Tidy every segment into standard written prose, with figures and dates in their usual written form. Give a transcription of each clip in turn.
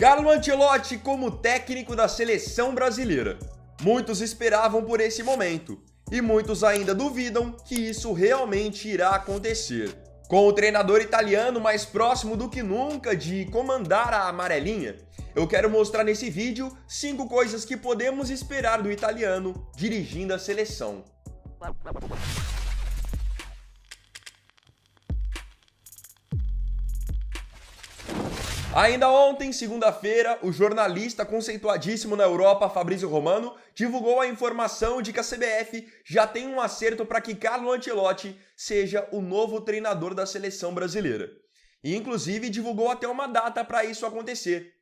Carlo Ancelotti como técnico da seleção brasileira. Muitos esperavam por esse momento, e muitos ainda duvidam que isso realmente irá acontecer. Com o treinador italiano mais próximo do que nunca de comandar a amarelinha, eu quero mostrar nesse vídeo 5 coisas que podemos esperar do italiano dirigindo a seleção. Ainda ontem, segunda-feira, o jornalista conceituadíssimo na Europa, Fabrizio Romano, divulgou a informação de que a CBF já tem um acerto para que Carlo Ancelotti seja o novo treinador da seleção brasileira. E inclusive divulgou até uma data para isso acontecer.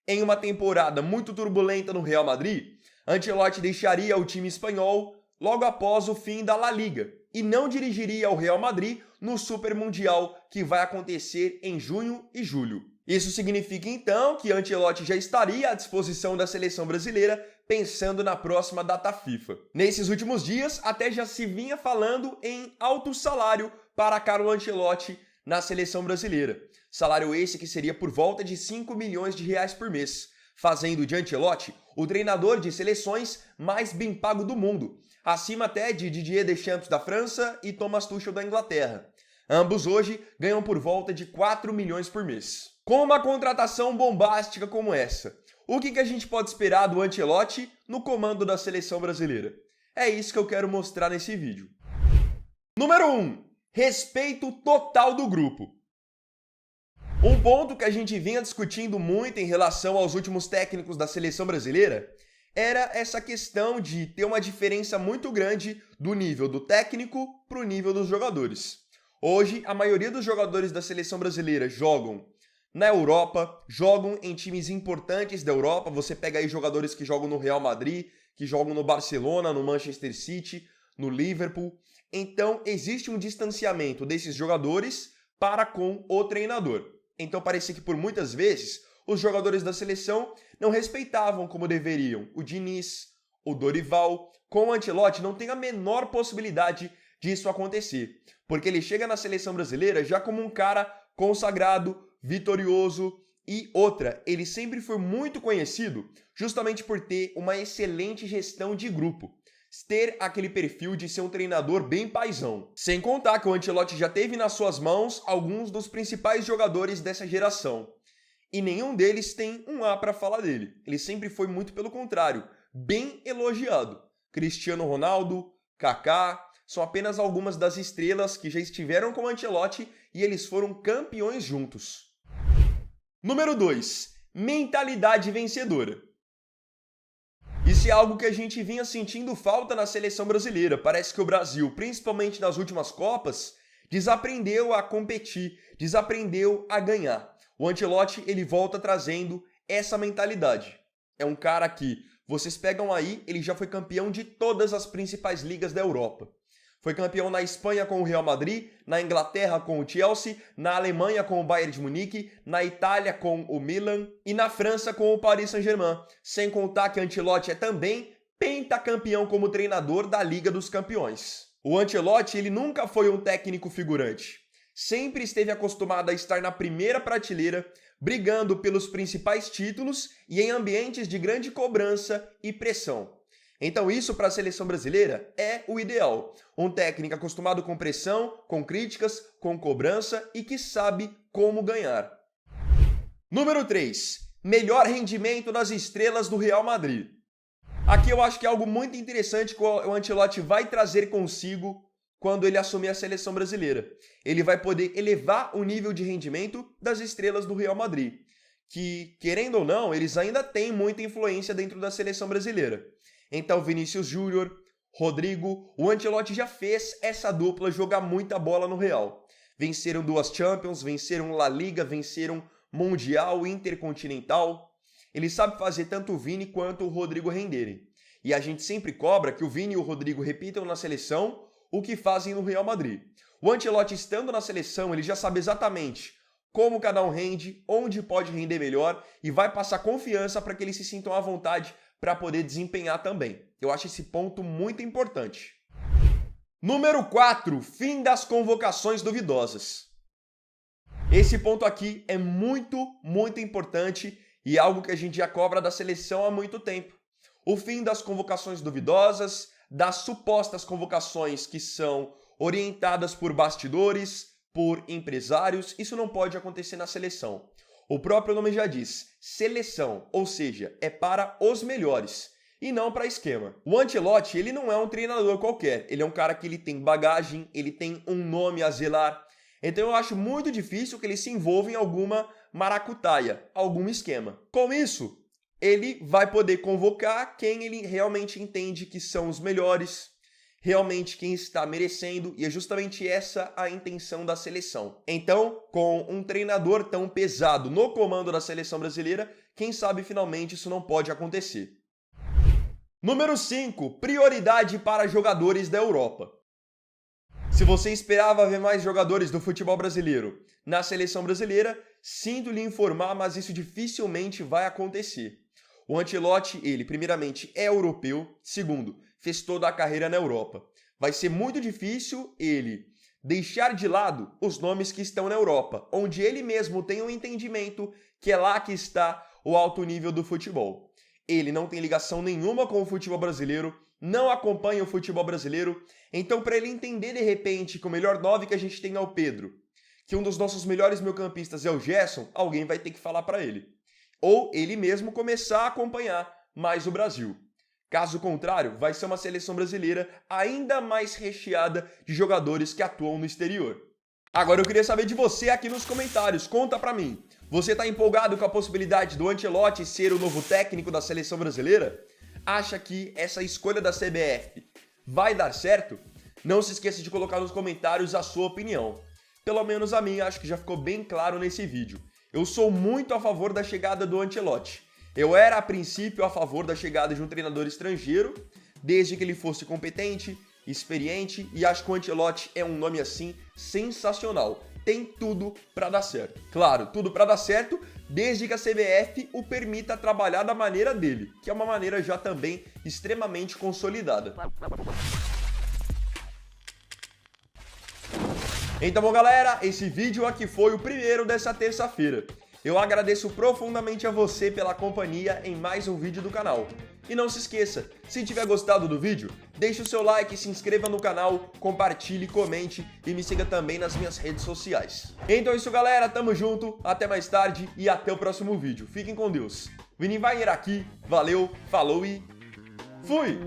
Em uma temporada muito turbulenta no Real Madrid, Ancelotti deixaria o time espanhol logo após o fim da La Liga e não dirigiria o Real Madrid no Super Mundial que vai acontecer em junho e julho. Isso significa então que Ancelotti já estaria à disposição da seleção brasileira pensando na próxima data FIFA. Nesses últimos dias, até já se vinha falando em alto salário para Carlo Ancelotti na seleção brasileira. Salário esse que seria por volta de 5 milhões de reais por mês, fazendo de Ancelotti o treinador de seleções mais bem pago do mundo, acima até de Didier Deschamps da França e Thomas Tuchel da Inglaterra. Ambos hoje ganham por volta de 4 milhões por mês. Com uma contratação bombástica como essa, o que a gente pode esperar do Ancelotti no comando da seleção brasileira? É isso que eu quero mostrar nesse vídeo. Número 1. Respeito total do grupo. Um ponto que a gente vinha discutindo muito em relação aos últimos técnicos da seleção brasileira era essa questão de ter uma diferença muito grande do nível do técnico para o nível dos jogadores. Hoje, a maioria dos jogadores da seleção brasileira jogam na Europa, jogam em times importantes da Europa. Você pega aí jogadores que jogam no Real Madrid, que jogam no Barcelona, no Manchester City, no Liverpool. Então, existe um distanciamento desses jogadores para com o treinador. Então, parecia que por muitas vezes os jogadores da seleção não respeitavam como deveriam o Diniz, o Dorival. Com o Ancelotti não tem a menor possibilidade disso acontecer, porque ele chega na seleção brasileira já como um cara consagrado, vitorioso e outra, ele sempre foi muito conhecido justamente por ter uma excelente gestão de grupo, ter aquele perfil de ser um treinador bem paizão. Sem contar que o Ancelotti já teve nas suas mãos alguns dos principais jogadores dessa geração e nenhum deles tem um A para falar dele. Ele sempre foi muito pelo contrário, bem elogiado. Cristiano Ronaldo, Kaká, são apenas algumas das estrelas que já estiveram com o Ancelotti e eles foram campeões juntos. Número 2. Mentalidade vencedora. Isso é algo que a gente vinha sentindo falta na seleção brasileira. Parece que o Brasil, principalmente nas últimas Copas, desaprendeu a competir, desaprendeu a ganhar. O Ancelotti, ele volta trazendo essa mentalidade. É um cara que, vocês pegam aí, ele já foi campeão de todas as principais ligas da Europa. Foi campeão na Espanha com o Real Madrid, na Inglaterra com o Chelsea, na Alemanha com o Bayern de Munique, na Itália com o Milan e na França com o Paris Saint-Germain. Sem contar que Ancelotti é também pentacampeão como treinador da Liga dos Campeões. O Ancelotti, ele nunca foi um técnico figurante. Sempre esteve acostumado a estar na primeira prateleira, brigando pelos principais títulos e em ambientes de grande cobrança e pressão. Então isso para a seleção brasileira é o ideal. Um técnico acostumado com pressão, com críticas, com cobrança e que sabe como ganhar. Número 3. Melhor rendimento das estrelas do Real Madrid. Aqui eu acho que é algo muito interessante que o Ancelotti vai trazer consigo quando ele assumir a seleção brasileira. Ele vai poder elevar o nível de rendimento das estrelas do Real Madrid, que, querendo ou não, eles ainda têm muita influência dentro da seleção brasileira. Então, Vinícius Júnior, Rodrigo, o Ancelotti já fez essa dupla jogar muita bola no Real. Venceram 2 Champions, venceram La Liga, venceram Mundial, Intercontinental. Ele sabe fazer tanto o Vini quanto o Rodrigo renderem. E a gente sempre cobra que o Vini e o Rodrigo repitam na seleção o que fazem no Real Madrid. O Ancelotti estando na seleção, ele já sabe exatamente como cada um rende, onde pode render melhor e vai passar confiança para que eles se sintam à vontade para poder desempenhar também. Eu acho esse ponto muito importante. Número 4. Fim das convocações duvidosas. Esse ponto aqui é muito importante e algo que a gente já cobra da seleção há muito tempo. O fim das convocações duvidosas, das supostas convocações que são orientadas por bastidores, por empresários, isso não pode acontecer na seleção. O próprio nome já diz, seleção, ou seja, é para os melhores e não para esquema. O Ancelotti, ele não é um treinador qualquer, ele é um cara que ele tem bagagem, ele tem um nome a zelar, então eu acho muito difícil que ele se envolva em alguma maracutaia, algum esquema. Com isso, ele vai poder convocar quem ele realmente entende que são os melhores, realmente quem está merecendo, e é justamente essa a intenção da seleção. Então, com um treinador tão pesado no comando da seleção brasileira, quem sabe finalmente isso não pode acontecer. Número 5. Prioridade para jogadores da Europa. Se você esperava ver mais jogadores do futebol brasileiro na seleção brasileira, sinto lhe informar, mas isso dificilmente vai acontecer. O Ancelotti, ele, primeiramente, é europeu, segundo, fez toda a carreira na Europa. Vai ser muito difícil ele deixar de lado os nomes que estão na Europa, onde ele mesmo tem um entendimento que é lá que está o alto nível do futebol. Ele não tem ligação nenhuma com o futebol brasileiro, não acompanha o futebol brasileiro, então para ele entender de repente que o melhor 9 que a gente tem é o Pedro, que um dos nossos melhores meio-campistas é o Gerson, alguém vai ter que falar para ele. Ou ele mesmo começar a acompanhar mais o Brasil. Caso contrário, vai ser uma seleção brasileira ainda mais recheada de jogadores que atuam no exterior. Agora eu queria saber de você aqui nos comentários, conta pra mim. Você tá empolgado com a possibilidade do Ancelotti ser o novo técnico da seleção brasileira? Acha que essa escolha da CBF vai dar certo? Não se esqueça de colocar nos comentários a sua opinião. Pelo menos a minha, acho que já ficou bem claro nesse vídeo. Eu sou muito a favor da chegada do Ancelotti. Eu era, a princípio, a favor da chegada de um treinador estrangeiro, desde que ele fosse competente, experiente, e acho que o Ancelotti é um nome, assim, sensacional. Tem tudo para dar certo. Claro, tudo para dar certo, desde que a CBF o permita trabalhar da maneira dele, que é uma maneira já também extremamente consolidada. Então, bom, galera, esse vídeo aqui foi o primeiro dessa terça-feira. Eu agradeço profundamente a você pela companhia em mais um vídeo do canal. E não se esqueça, se tiver gostado do vídeo, deixe o seu like, se inscreva no canal, compartilhe, comente e me siga também nas minhas redes sociais. Então é isso, galera, tamo junto, até mais tarde e até o próximo vídeo. Fiquem com Deus. Vini Wagner aqui, valeu, falou e fui!